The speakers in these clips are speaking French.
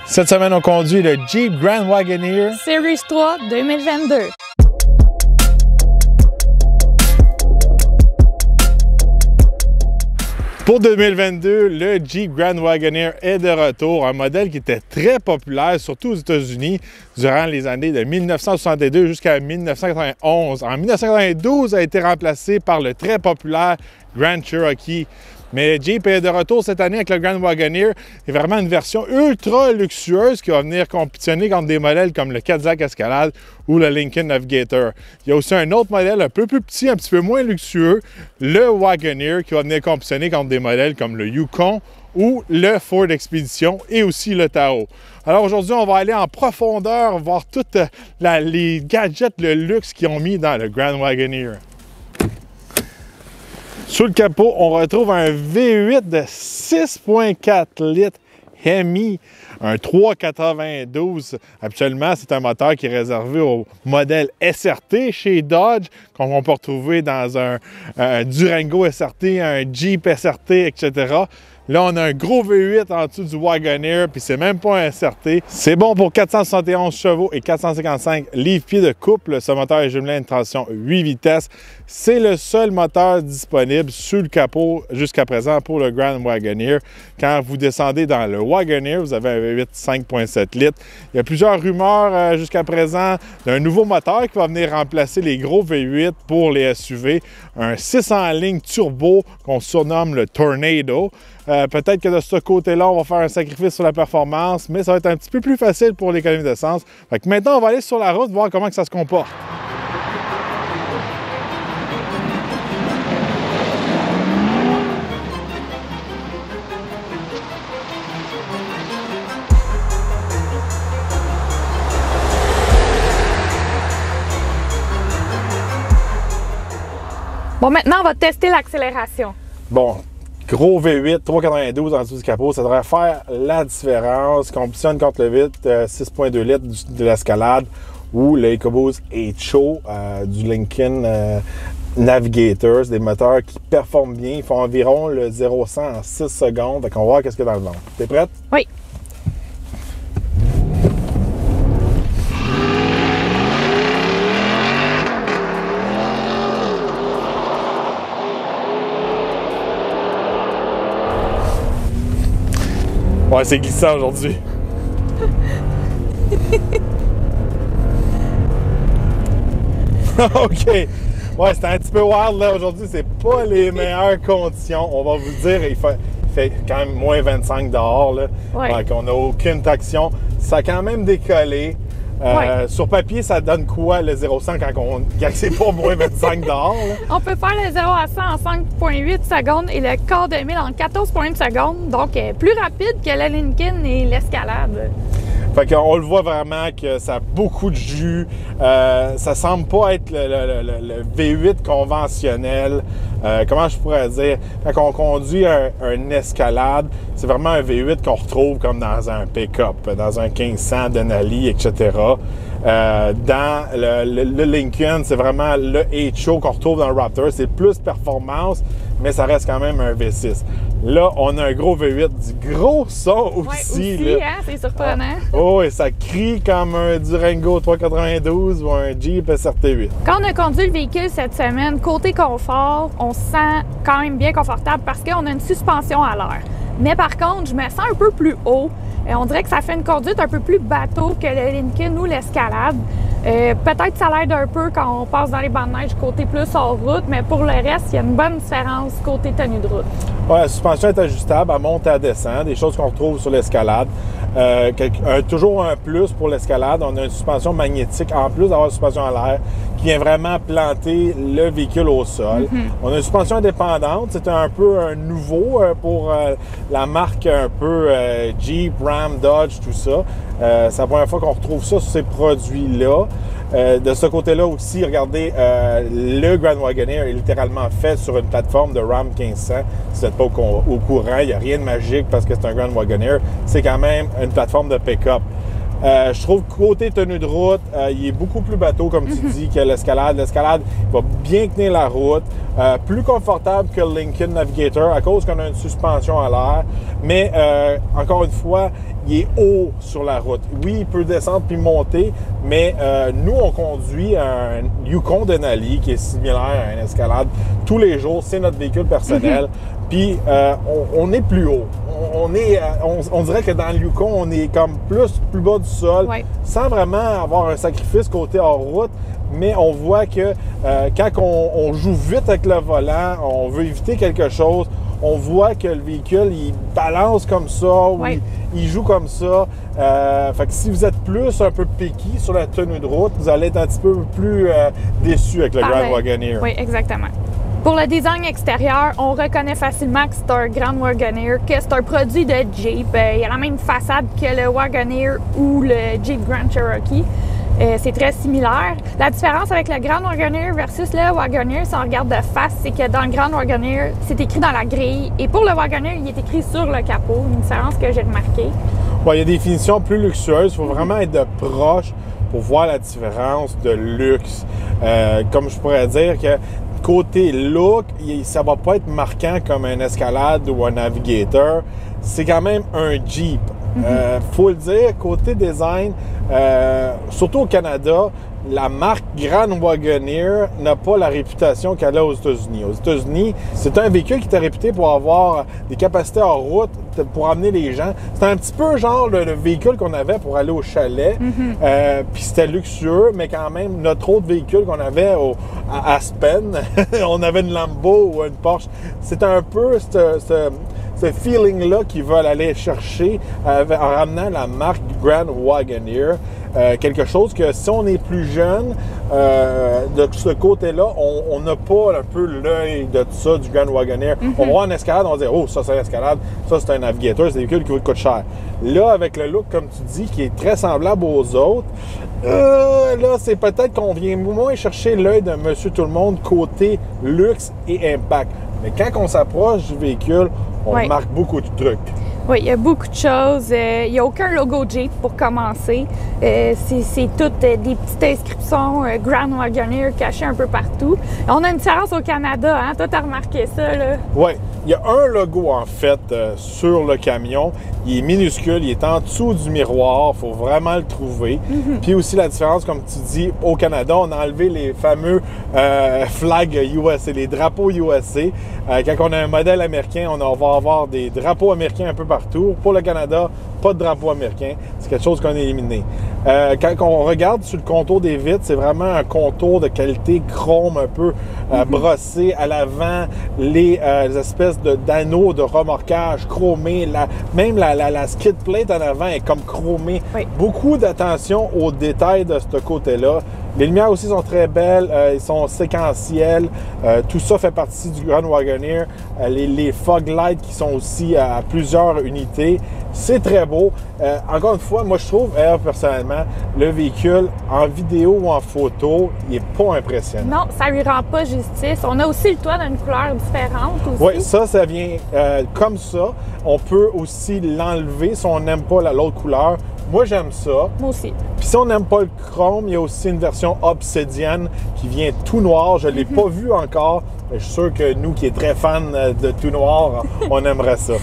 Cette semaine, on conduit le Jeep Grand Wagoneer Series 3 2022. Pour 2022, le Jeep Grand Wagoneer est de retour, un modèle qui était très populaire, surtout aux États-Unis, durant les années de 1962 jusqu'à 1991. En 1992, a été remplacé par le très populaire Grand Cherokee. Mais Jeep est de retour cette année avec le Grand Wagoneer. C'est vraiment une version ultra luxueuse qui va venir compétitionner contre des modèles comme le Cadillac Escalade ou le Lincoln Navigator. Il y a aussi un autre modèle un peu plus petit, un petit peu moins luxueux, le Wagoneer, qui va venir compétitionner contre des modèles comme le Yukon ou le Ford Expedition et aussi le Tahoe. Alors aujourd'hui, on va aller en profondeur, voir tous les gadgets, le luxe qu'ils ont mis dans le Grand Wagoneer. Sous le capot, on retrouve un V8 de 6,4 litres Hemi, un 392. Habituellement, c'est un moteur qui est réservé au modèle SRT chez Dodge, qu'on peut retrouver dans un Durango SRT, un Jeep SRT, etc. Là, on a un gros V8 en dessous du Wagoneer, puis c'est même pas un SRT. C'est bon pour 471 chevaux et 455 livres-pieds de couple. Ce moteur est jumelé à une transmission 8 vitesses. C'est le seul moteur disponible sur le capot jusqu'à présent pour le Grand Wagoneer. Quand vous descendez dans le Wagoneer, vous avez un V8 5,7 litres. Il y a plusieurs rumeurs jusqu'à présent d'un nouveau moteur qui va venir remplacer les gros V8 pour les SUV. Un 600 lignes turbo qu'on surnomme le Tornado. Peut-être que de ce côté-là, on va faire un sacrifice sur la performance, mais ça va être un petit peu plus facile pour l'économie d'essence. Maintenant, on va aller sur la route, voir comment ça se comporte. Bon, maintenant, on va tester l'accélération. Bon. Gros V8, 3,92 en dessous du capot, ça devrait faire la différence. Compétitionne contre le V8 6,2 litres de l'Escalade ou le EcoBoost HO du Lincoln Navigator. C'est des moteurs qui performent bien. Ils font environ le 0-100 en 6 secondes. Donc on va voir qu'est-ce qu'il y a dans le ventre. T'es prête? Oui. Ouais, c'est glissant aujourd'hui. OK. Ouais, c'était un petit peu wild là. Aujourd'hui, c'est pas les meilleures conditions. On va vous dire, il fait quand même moins 25 dehors. Là. Ouais. Donc, on n'a aucune traction. Ça a quand même décollé. Ouais. Sur papier, ça donne quoi le 0-100 quand c'est pas moins 25 dehors? Là? On peut faire le 0 à 100 en 5,8 secondes et le quart de mille en 14,1 secondes. Donc, plus rapide que la Lincoln et l'Escalade. Fait qu'on le voit vraiment que ça a beaucoup de jus. Ça semble pas être le V8 conventionnel. Comment je pourrais dire? Quand on conduit un Escalade, c'est vraiment un V8 qu'on retrouve comme dans un pick-up, dans un 1500 Denali, etc. Dans le Lincoln, c'est vraiment le HO qu'on retrouve dans le Raptor. C'est plus performance, mais ça reste quand même un V6. Là, on a un gros V8, du gros son aussi. Ouais, aussi, hein, c'est surprenant. Oh, et ça crie comme un Durango 392 ou un Jeep SRT8. Quand on a conduit le véhicule cette semaine, côté confort, on se sent quand même bien confortable parce qu'on a une suspension à l'air. Mais par contre, je me sens un peu plus haut. On dirait que ça fait une conduite un peu plus bateau que le Lincoln ou l'Escalade. Peut-être que ça l'aide un peu quand on passe dans les bancs de neige côté plus hors route, mais pour le reste, il y a une bonne différence côté tenue de route. Ouais, la suspension est ajustable, elle monte et elle descend, des choses qu'on retrouve sur l'Escalade. Toujours un plus pour l'Escalade, on a une suspension magnétique en plus d'avoir une suspension à l'air qui vient vraiment planter le véhicule au sol. On a une suspension indépendante, c'est un peu un nouveau pour la marque un peu Jeep, Ram, Dodge, tout ça. C'est la première fois qu'on retrouve ça sur ces produits-là. De ce côté-là aussi, regardez, le Grand Wagoneer est littéralement fait sur une plateforme de Ram 1500. Si vous n'êtes pas au courant, il n'y a rien de magique parce que c'est un Grand Wagoneer. C'est quand même une plateforme de pick-up. Je trouve que côté tenue de route, il est beaucoup plus bateau, comme tu dis, que l'Escalade. L'Escalade va bien tenir la route. Plus confortable que le Lincoln Navigator à cause qu'on a une suspension à l'air. Mais encore une fois, il est haut sur la route. Oui, il peut descendre puis monter, mais nous, on conduit un Yukon Denali qui est similaire à une Escalade tous les jours. C'est notre véhicule personnel. Puis on est plus haut. On dirait que dans le Yukon, on est comme plus bas du sol, sans vraiment avoir un sacrifice côté hors route. Mais on voit que quand on joue vite avec le volant, on veut éviter quelque chose, on voit que le véhicule, il balance comme ça, ou il joue comme ça. Fait que si vous êtes un peu picky sur la tenue de route, vous allez être un petit peu plus déçu avec le Grand Wagoneer. Oui, exactement. Pour le design extérieur, on reconnaît facilement que c'est un Grand Wagoneer, que c'est un produit de Jeep. Il a la même façade que le Wagoneer ou le Jeep Grand Cherokee. C'est très similaire. La différence avec le Grand Wagoneer versus le Wagoneer, si on regarde de face, c'est que dans le Grand Wagoneer, c'est écrit dans la grille. Et pour le Wagoneer, il est écrit sur le capot. Une différence que j'ai remarquée. Bon, il y a des finitions plus luxueuses. Il faut vraiment être de proche pour voir la différence de luxe. Comme je pourrais dire que côté look, ça va pas être marquant comme un Escalade ou un Navigator. C'est quand même un Jeep. Faut le dire, côté design, surtout au Canada, la marque Grand Wagoneer n'a pas la réputation qu'elle a aux États-Unis. Aux États-Unis, c'est un véhicule qui était réputé pour avoir des capacités en route, pour amener les gens. C'était un petit peu genre le véhicule qu'on avait pour aller au chalet. Puis c'était luxueux, mais quand même, notre autre véhicule qu'on avait à Aspen, on avait une Lambo ou une Porsche. C'était un peu ce feeling-là qu'ils veulent aller chercher en ramenant la marque Grand Wagoneer. Quelque chose que si on est plus jeune, de ce côté-là, on n'a pas un peu l'œil de tout ça, du Grand Wagoneer. On va voir une Escalade, on va dire « Oh, ça c'est une Escalade, ça c'est un Navigator, c'est un véhicule qui coûte cher. » Là, avec le look, comme tu dis, qui est très semblable aux autres, là, c'est peut-être qu'on vient moins chercher l'œil de Monsieur Tout-le-Monde côté luxe et impact. Mais quand on s'approche du véhicule, on remarque beaucoup de trucs. Oui, il y a beaucoup de choses. Il n'y a aucun logo Jeep pour commencer. C'est toutes des petites inscriptions Grand Wagoneer cachées un peu partout. On a une différence au Canada, hein? Toi, tu as remarqué ça, là? Oui. Il y a un logo, en fait, sur le camion. Il est minuscule, il est en dessous du miroir. Il faut vraiment le trouver. Puis aussi, la différence, comme tu dis, au Canada, on a enlevé les fameux flags USA, les drapeaux USA. Quand on a un modèle américain, on va avoir des drapeaux américains un peu partout. Pour le Canada, pas de drapeau américain. C'est quelque chose qu'on a éliminé. Quand on regarde sur le contour des vitres, c'est vraiment un contour de qualité chrome un peu brossé. À l'avant, les espèces d'anneaux de remorquage chromés. Même la skid plate en avant est comme chromée. Beaucoup d'attention aux détails de ce côté-là. Les lumières aussi sont très belles, ils sont séquentielles. Tout ça fait partie du Grand Wagoneer. Les fog lights qui sont aussi à plusieurs unités. C'est très beau. Encore une fois, moi je trouve, personnellement, le véhicule en vidéo ou en photo, il n'est pas impressionnant. Non, ça lui rend pas justice. On a aussi le toit d'une couleur différente aussi. Oui, ça vient comme ça. On peut aussi l'enlever si on n'aime pas l'autre couleur. Moi, j'aime ça. Moi aussi. Puis si on n'aime pas le chrome, il y a aussi une version obsidienne qui vient tout noir. Je ne l'ai pas vu encore, mais je suis sûr que nous, qui est très fans de tout noir, on aimerait ça.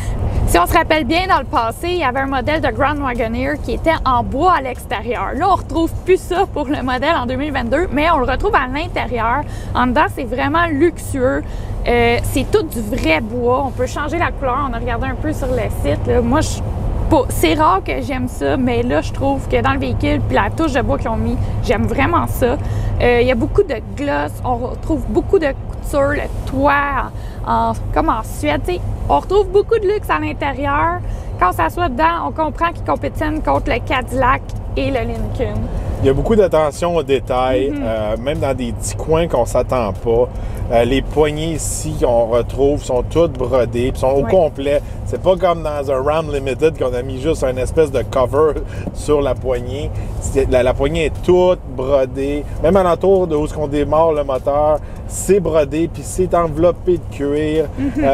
Si on se rappelle bien, dans le passé, il y avait un modèle de Grand Wagoneer qui était en bois à l'extérieur. Là, on ne retrouve plus ça pour le modèle en 2022, mais on le retrouve à l'intérieur. En dedans, c'est vraiment luxueux. C'est tout du vrai bois. On peut changer la couleur. On a regardé un peu sur le site. Là. Moi, c'est rare que j'aime ça, mais là, je trouve que dans le véhicule, puis la touche de bois qu'ils ont mis, j'aime vraiment ça. Il y a beaucoup de gloss, on retrouve beaucoup de couture, le toit comme en Suède. T'sais, on retrouve beaucoup de luxe à l'intérieur. Quand on s'assoit dedans, on comprend qu'ils compétitionnent contre le Cadillac et le Lincoln. Il y a beaucoup d'attention aux détails, même dans des petits coins qu'on ne s'attend pas. Les poignées ici qu'on retrouve sont toutes brodées, puis sont au complet. C'est pas comme dans un Ram Limited qu'on a mis juste un espèce de cover sur la poignée. La poignée est toute brodée. Même alentour de où on démarre le moteur, c'est brodé, puis c'est enveloppé de cuir.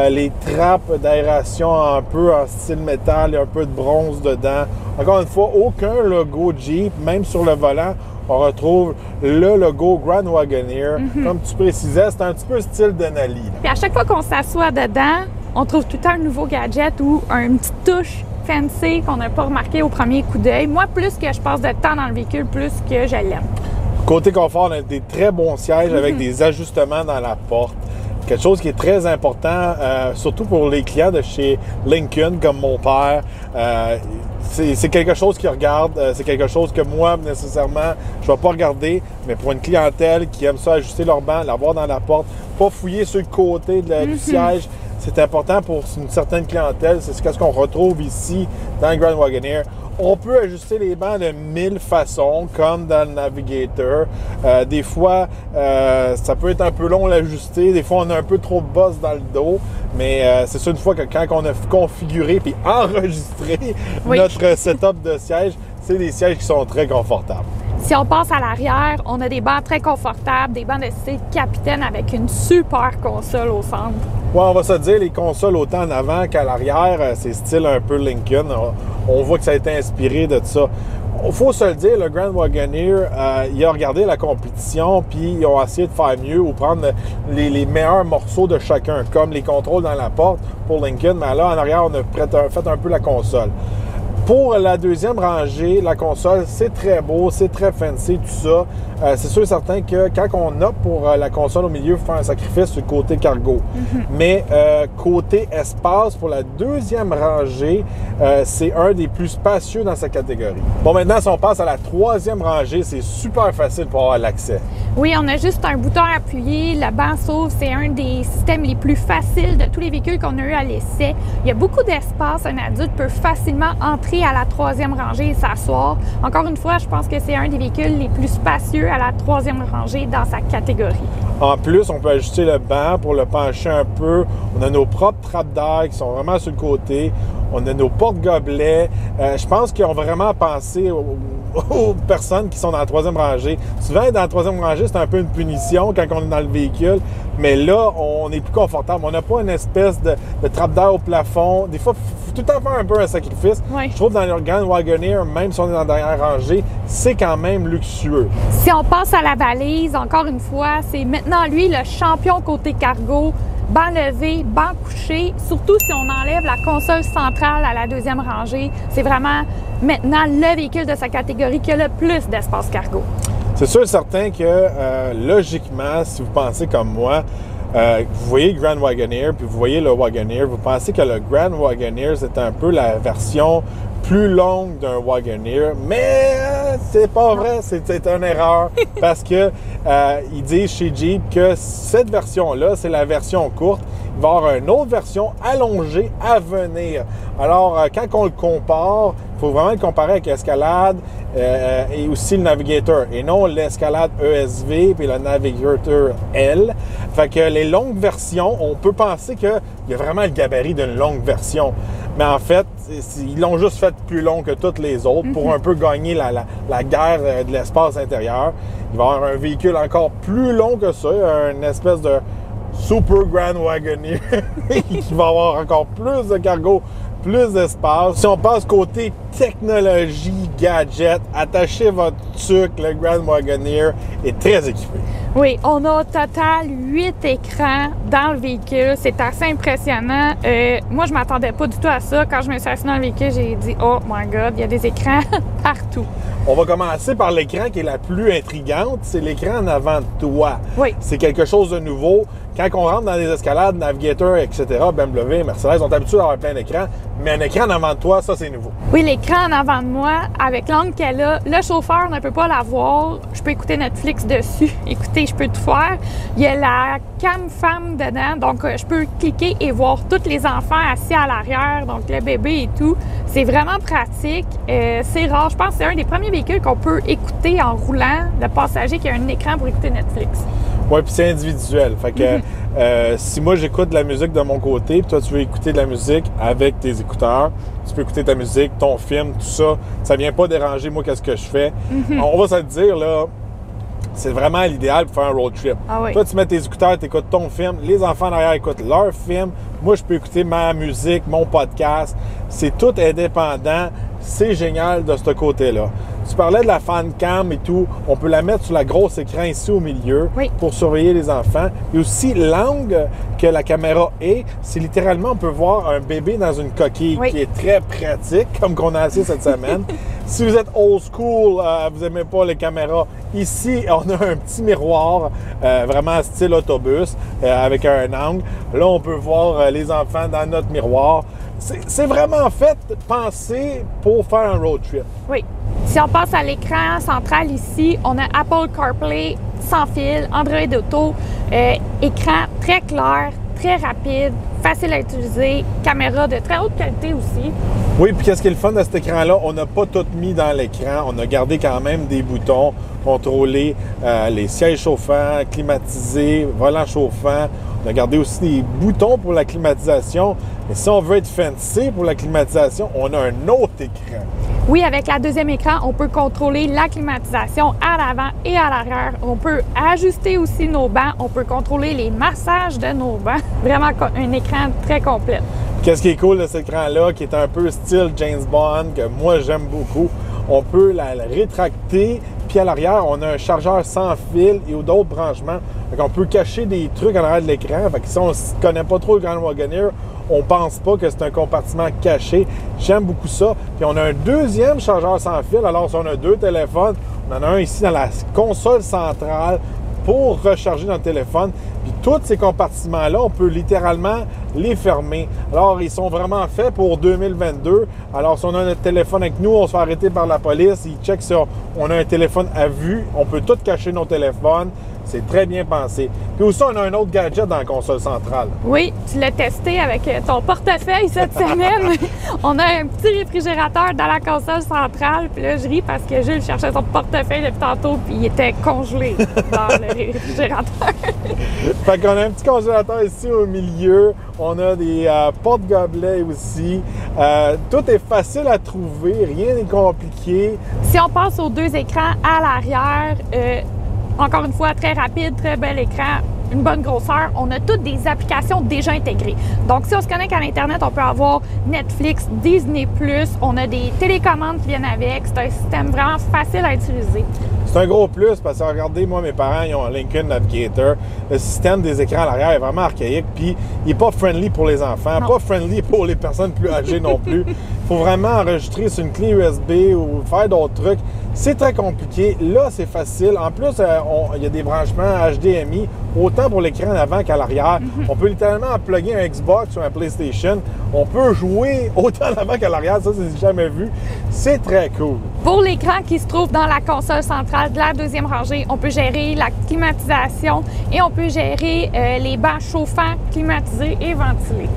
Les trappes d'aération un peu en style métal, il y a un peu de bronze dedans. Encore une fois, aucun logo Jeep, même sur le volant, on retrouve le logo Grand Wagoneer. Comme tu précisais, c'est un petit peu style Denali. Puis à chaque fois qu'on s'assoit dedans, on trouve tout le temps un nouveau gadget ou une petite touche fancy qu'on n'a pas remarqué au premier coup d'œil. Moi, plus que je passe de temps dans le véhicule, plus que je l'aime. Côté confort, on a des très bons sièges avec des ajustements dans la porte. Quelque chose qui est très important, surtout pour les clients de chez Lincoln, comme mon père. C'est quelque chose qu'ils regardent, c'est quelque chose que moi, nécessairement, je ne vais pas regarder, mais pour une clientèle qui aime ça, ajuster leur banc, l'avoir dans la porte, pas fouiller sur le côté du siège, c'est important pour une certaine clientèle. C'est ce qu'on retrouve ici dans le Grand Wagoneer. On peut ajuster les bancs de 1000 façons, comme dans le Navigator. Des fois, ça peut être un peu long à l'ajuster. Des fois, on a un peu trop de bosse dans le dos. Mais c'est ça, une fois que quand on a configuré puis enregistré notre setup de siège, c'est des sièges qui sont très confortables. Si on passe à l'arrière, on a des bancs très confortables, des bancs de style capitaine avec une super console au centre. Ouais, on va se dire, les consoles autant en avant qu'à l'arrière, c'est style un peu Lincoln. On voit que ça a été inspiré de ça. Il faut se le dire, le Grand Wagoneer, il a regardé la compétition, puis ils ont essayé de faire mieux ou prendre les meilleurs morceaux de chacun, comme les contrôles dans la porte pour Lincoln. Mais là, en arrière, on a fait un peu la console. Pour la deuxième rangée, la console, c'est très beau, c'est très fancy, tout ça. C'est sûr et certain que quand on opte pour la console au milieu, il faut faire un sacrifice sur le côté cargo. Mais côté espace, pour la deuxième rangée, c'est un des plus spacieux dans sa catégorie. Bon, maintenant, si on passe à la troisième rangée, c'est super facile pour avoir l'accès. Oui, on a juste un bouton à appuyer, le banc s'ouvre, c'est un des systèmes les plus faciles de tous les véhicules qu'on a eu à l'essai. Il y a beaucoup d'espace, un adulte peut facilement entrer à la troisième rangée et s'asseoir. Encore une fois, je pense que c'est un des véhicules les plus spacieux à la troisième rangée dans sa catégorie. En plus, on peut ajuster le banc pour le pencher un peu. On a nos propres trappes d'air qui sont vraiment sur le côté. On a nos porte-gobelets. Je pense qu'ils ont vraiment pensé aux personnes qui sont dans la troisième rangée. Souvent, dans la troisième rangée, c'est un peu une punition quand on est dans le véhicule. Mais là, on est plus confortable. On n'a pas une espèce de trappe d'air au plafond. Des fois, il faut tout le temps faire un peu un sacrifice. Oui. Je trouve dans le Grand Wagoneer, même si on est dans la dernière rangée, c'est quand même luxueux. Si on passe à la valise, encore une fois, c'est maintenant lui le champion côté cargo. Banc levé, banc couché, surtout si on enlève la console centrale à la deuxième rangée. C'est vraiment maintenant le véhicule de sa catégorie qui a le plus d'espace cargo. C'est sûr et certain que, logiquement, si vous pensez comme moi, vous voyez le Grand Wagoneer, puis vous voyez le Wagoneer, vous pensez que le Grand Wagoneer, c'est un peu la version plus longue d'un Wagoneer, mais c'est pas vrai, c'est une erreur, parce que ils disent chez Jeep que cette version-là, c'est la version courte. Il va y avoir une autre version allongée à venir. Alors, quand on le compare, il faut vraiment le comparer avec l'Escalade et aussi le Navigator, et non l'Escalade ESV puis le Navigator L. Fait que les longues versions, on peut penser qu'il y a vraiment le gabarit d'une longue version. Mais en fait, ils l'ont juste fait plus long que toutes les autres pour un peu gagner la guerre de l'espace intérieur. Il va y avoir un véhicule encore plus long que ça, une espèce de Super Grand Wagoneer qui va avoir encore plus de cargo, plus d'espace. Si on passe côté technologie, gadget, attachez votre tuque, le Grand Wagoneer est très équipé. Oui, on a au total 8 écrans dans le véhicule. C'est assez impressionnant. Moi, je ne m'attendais pas du tout à ça. Quand je me suis assise dans le véhicule, j'ai dit « Oh my God, il y a des écrans partout ». On va commencer par l'écran qui est la plus intrigante. C'est l'écran en avant de toi. Oui. C'est quelque chose de nouveau. Quand on rentre dans les escalades, Navigator, etc., BMW, Mercedes, on est habitué d'avoir plein d'écrans. Mais un écran en avant de toi, ça, c'est nouveau. Oui, l'écran en avant de moi, avec l'angle qu'elle a, le chauffeur ne peut pas la voir. Je peux écouter Netflix dessus. Écoutez, je peux tout faire. Il y a la cam femme dedans, donc je peux cliquer et voir tous les enfants assis à l'arrière, donc le bébé et tout. C'est vraiment pratique. C'est rare. Je pense que c'est un des premiers véhicules qu'on peut écouter en roulant, le passager qui a un écran pour écouter Netflix. Oui, puis c'est individuel. Fait que si moi j'écoute de la musique de mon côté, puis toi tu veux écouter de la musique avec tes écouteurs, tu peux écouter ta musique, ton film, tout ça. Ça vient pas déranger moi qu'est-ce que je fais. On va se le dire là, c'est vraiment l'idéal pour faire un road trip. Ah oui. Toi, tu mets tes écouteurs, tu écoutes ton film, les enfants derrière écoutent leur film, moi, je peux écouter ma musique, mon podcast. C'est tout indépendant. C'est génial de ce côté-là. Tu parlais de la fan cam et tout. On peut la mettre sur la grosse écran ici au milieu pour surveiller les enfants. Et aussi, l'angle que la caméra est, c'est littéralement, on peut voir un bébé dans une coquille qui est très pratique, comme qu'on a assez cette semaine. Si vous êtes old school, vous n'aimez pas les caméras, ici, on a un petit miroir, vraiment style autobus, avec un angle. Là, on peut voir les enfants dans notre miroir. C'est vraiment fait, pensé pour faire un road trip. Oui. Si on passe à l'écran central ici, on a Apple CarPlay sans fil, Android Auto, écran très clair, très rapide, facile à utiliser, caméra de très haute qualité aussi. Oui, puis qu'est-ce qui est le fun de cet écran-là? On n'a pas tout mis dans l'écran. On a gardé quand même des boutons, contrôler les sièges chauffants, climatisés, volant chauffant. On a gardé aussi des boutons pour la climatisation. Mais si on veut être fancy pour la climatisation, on a un autre écran. Oui, avec la deuxième écran, on peut contrôler la climatisation à l'avant et à l'arrière. On peut ajuster aussi nos bancs. On peut contrôler les massages de nos bancs. Vraiment un écran très complet. Qu'est-ce qui est cool de cet écran-là, qui est un peu style James Bond, que moi j'aime beaucoup, on peut la rétracter, puis à l'arrière, on a un chargeur sans fil et d'autres branchements. Donc on peut cacher des trucs en arrière de l'écran. Fait que si on ne connaît pas trop le Grand Wagoneer, on pense pas que c'est un compartiment caché. J'aime beaucoup ça. Puis on a un deuxième chargeur sans fil. Alors si on a deux téléphones, on en a un ici dans la console centrale pour recharger notre téléphone. Puis tous ces compartiments-là, on peut littéralement les fermer. Alors, ils sont vraiment faits pour 2022. Alors, si on a notre téléphone avec nous, on se fait arrêter par la police, ils checkent si on a un téléphone à vue. On peut tout cacher nos téléphones. C'est très bien pensé. Puis aussi, on a un autre gadget dans la console centrale. Oui, tu l'as testé avec ton portefeuille cette semaine. On a un petit réfrigérateur dans la console centrale. Puis là, je ris parce que Jules cherchait son portefeuille depuis tantôt, puis il était congelé dans le réfrigérateur. Fait qu'on a un petit congélateur ici au milieu. On a des porte-gobelets aussi. Tout est facile à trouver, rien n'est compliqué. Si on passe aux deux écrans à l'arrière, encore une fois, très rapide, très bel écran, une bonne grosseur. On a toutes des applications déjà intégrées. Donc, si on se connecte à l'Internet, on peut avoir Netflix, Disney+, on a des télécommandes qui viennent avec. C'est un système vraiment facile à utiliser. C'est un gros plus parce que, regardez, moi, mes parents, ils ont un Lincoln Navigator. Le système des écrans à l'arrière est vraiment archaïque, puis il n'est pas friendly pour les enfants, pas friendly pour les personnes plus âgées non plus. Il faut vraiment enregistrer sur une clé USB ou faire d'autres trucs. C'est très compliqué. Là, c'est facile. En plus, il y a des branchements HDMI, autant pour l'écran avant qu'à l'arrière. On peut littéralement plugger un Xbox ou un PlayStation. On peut jouer autant en avant qu'à l'arrière. Ça, c'est jamais vu. C'est très cool. Pour l'écran qui se trouve dans la console centrale de la deuxième rangée, on peut gérer la climatisation et on peut gérer les bancs chauffants, climatisés et ventilés.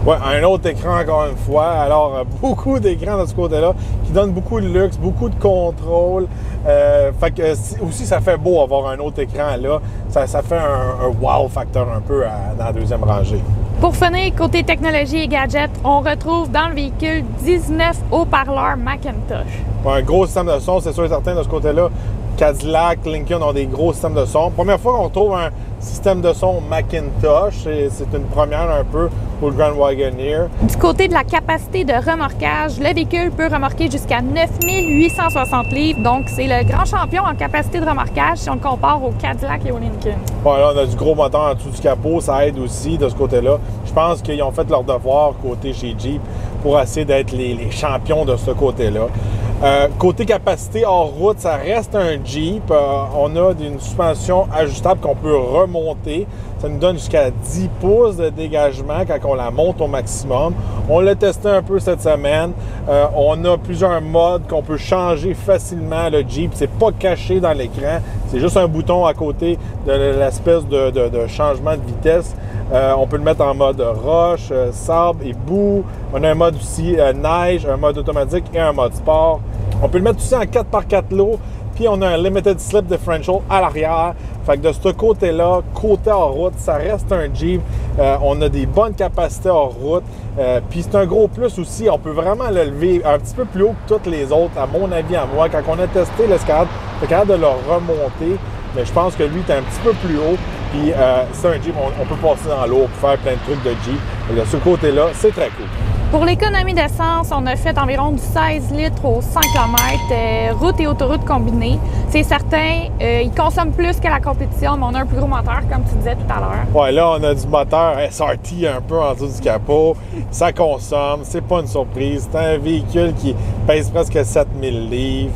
Ouais, un autre écran encore une fois. Alors, beaucoup d'écrans de ce côté-là qui donnent beaucoup de luxe, beaucoup de contrôle. Fait que aussi, ça fait beau avoir un autre écran là. Ça fait un wow facteur un peu dans la deuxième rangée. Pour finir, côté technologie et gadgets, on retrouve dans le véhicule 19 haut-parleurs Macintosh. Un gros système de son, c'est sûr et certain de ce côté-là. Cadillac, Lincoln ont des gros systèmes de son. Première fois qu'on trouve un système de son Macintosh, c'est une première un peu pour le Grand Wagoneer. Du côté de la capacité de remorquage, le véhicule peut remorquer jusqu'à 9860 livres, donc c'est le grand champion en capacité de remorquage si on le compare au Cadillac et au Lincoln. Bon, là, on a du gros moteur en dessous du capot, ça aide aussi de ce côté-là. Je pense qu'ils ont fait leur devoir côté chez Jeep pour essayer d'être les champions de ce côté-là. Côté capacité hors route, ça reste un Jeep. On a une suspension ajustable qu'on peut remonter. Ça nous donne jusqu'à 10 pouces de dégagement quand on la monte au maximum. On l'a testé un peu cette semaine. On a plusieurs modes qu'on peut changer facilement. Le Jeep, c'est pas caché dans l'écran. C'est juste un bouton à côté de l'espèce de changement de vitesse. On peut le mettre en mode roche, sable et boue. On a un mode aussi neige, un mode automatique et un mode sport. On peut le mettre aussi en 4x4 low. Puis on a un limited slip differential à l'arrière. Fait que de ce côté-là, côté hors route, ça reste un Jeep. On a des bonnes capacités hors route. Puis c'est un gros plus aussi. On peut vraiment le lever un petit peu plus haut que toutes les autres, à mon avis, à moi. Quand on a testé l'escalade, on est capable de le remonter. mais je pense que lui est un petit peu plus haut. Puis c'est un Jeep, on peut passer dans l'eau pour faire plein de trucs de Jeep. Et de ce côté-là, c'est très cool. Pour l'économie d'essence, on a fait environ du 16 litres au 100 km, route et autoroute combinées. C'est certain, il consomme plus que la compétition, mais on a un plus gros moteur, comme tu disais tout à l'heure. Ouais, là, on a du moteur SRT un peu en dessous du capot. Ça consomme, c'est pas une surprise. C'est un véhicule qui pèse presque 7000 livres.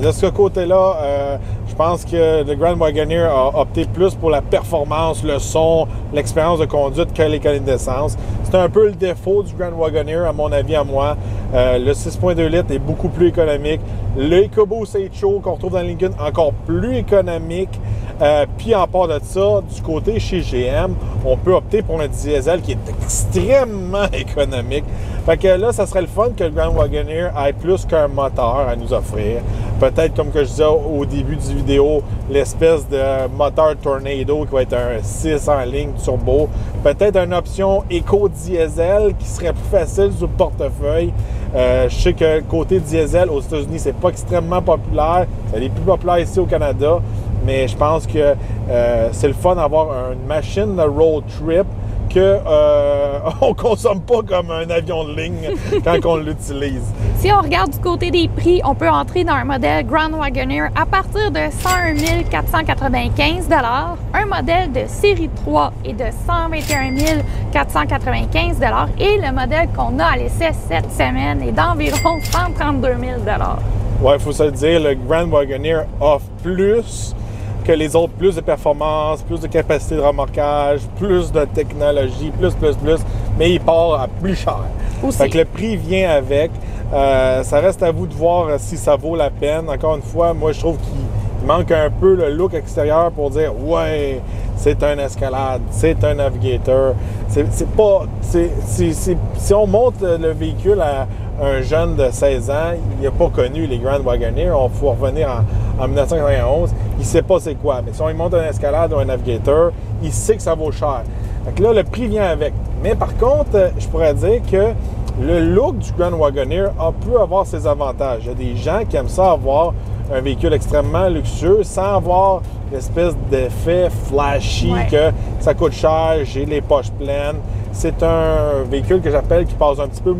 De ce côté-là, je pense que le Grand Wagoneer a opté plus pour la performance, le son, l'expérience de conduite que l'économie d'essence. C'est un peu le défaut du Grand Wagoneer, à mon avis, à moi. Le 6.2 litres est beaucoup plus économique. Le EcoBoost H-Show qu'on retrouve dans le Lincoln, encore plus économique. Puis en part de ça, du côté chez GM, on peut opter pour un diesel qui est extrêmement économique. Fait que là, ça serait le fun que le Grand Wagoneer ait plus qu'un moteur à nous offrir. Peut-être, comme que je disais au début du vidéo, l'espèce de moteur Tornado qui va être un 6 en ligne turbo. Peut-être une option éco-diesel qui serait plus facile sur le portefeuille. Je sais que côté diesel aux États-Unis, c'est pas extrêmement populaire. Ça est plus populaire ici au Canada. Mais je pense que c'est le fun d'avoir une machine de road trip qu'on ne consomme pas comme un avion de ligne quand on l'utilise. Si on regarde du côté des prix, on peut entrer dans un modèle Grand Wagoneer à partir de 101 495 $, un modèle de série 3 est de 121 495 $ et le modèle qu'on a à l'essai cette semaine est d'environ 132 000 $. Ouais, il faut se le dire, le Grand Wagoneer offre plus que les autres, plus de performance, plus de capacité de remorquage, plus de technologie, plus, mais il part à plus cher. Aussi. Fait que le prix vient avec. Ça reste à vous de voir si ça vaut la peine. Encore une fois, moi, je trouve qu'il manque un peu le look extérieur pour dire « Ouais, c'est un Escalade, c'est un Navigator. » C'est pas... si on monte le véhicule à un jeune de 16 ans, il n'a pas connu les Grand Wagoneer, il faut revenir en 1991, il ne sait pas c'est quoi. Mais si on lui monte un Escalade ou un Navigator, il sait que ça vaut cher. Donc là, le prix vient avec. Mais par contre, je pourrais dire que le look du Grand Wagoneer peut avoir ses avantages. Il y a des gens qui aiment ça avoir un véhicule extrêmement luxueux sans avoir l'espèce d'effet flashy que ça coûte cher, j'ai les poches pleines. C'est un véhicule que j'appelle qui passe un petit peu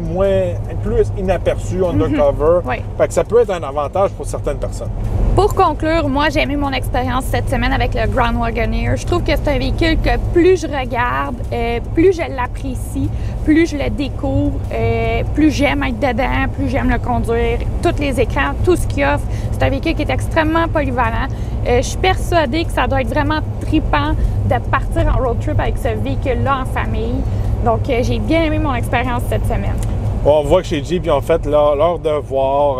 plus inaperçu, undercover. Fait que ça peut être un avantage pour certaines personnes. Pour conclure, moi, j'ai aimé mon expérience cette semaine avec le Grand Wagoneer. Je trouve que c'est un véhicule que plus je regarde, plus je l'apprécie, plus je le découvre, plus j'aime être dedans, plus j'aime le conduire. Tous les écrans, tout ce qu'il offre. C'est un véhicule qui est extrêmement polyvalent. Je suis persuadée que ça doit être vraiment trippant de partir en road trip avec ce véhicule-là en famille. Donc, j'ai bien aimé mon expérience cette semaine. Bon, on voit que chez Jeep, ils ont fait leur devoir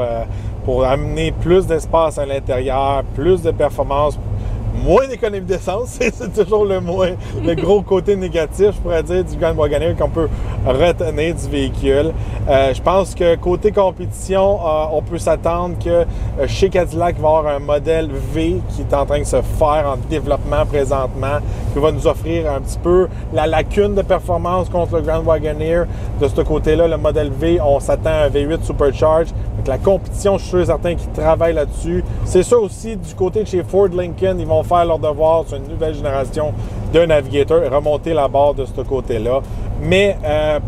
pour amener plus d'espace à l'intérieur, plus de performance, moins d'économie d'essence. C'est toujours le gros côté négatif, je pourrais dire, du Grand Wagoneer qu'on peut retenir du véhicule. Je pense que côté compétition, on peut s'attendre que chez Cadillac, il va y avoir un modèle V qui est en train de se faire en développement présentement, qui va nous offrir un petit peu la lacune de performance contre le Grand Wagoneer. De ce côté-là, le modèle V, on s'attend à un V8 Supercharge. Donc, la compétition, je suis sûr et certain qu'ils travaillent là-dessus. C'est ça aussi, du côté de chez Ford Lincoln, ils vont faire leur devoir sur une nouvelle génération de Navigator et remonter la barre de ce côté-là. Mais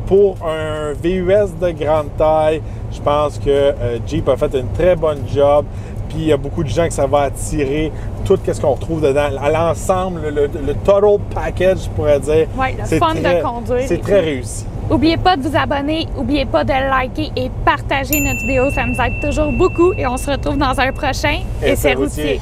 pour un VUS de grande taille, je pense que Jeep a fait une très bonne job. Puis il y a beaucoup de gens que ça va attirer tout ce qu'on retrouve dedans. À l'ensemble, le total package, je pourrais dire. Oui, le fun de conduire. C'est très réussi. N'oubliez pas de vous abonner, n'oubliez pas de liker et partager notre vidéo. Ça nous aide toujours beaucoup et on se retrouve dans un prochain Essai routier.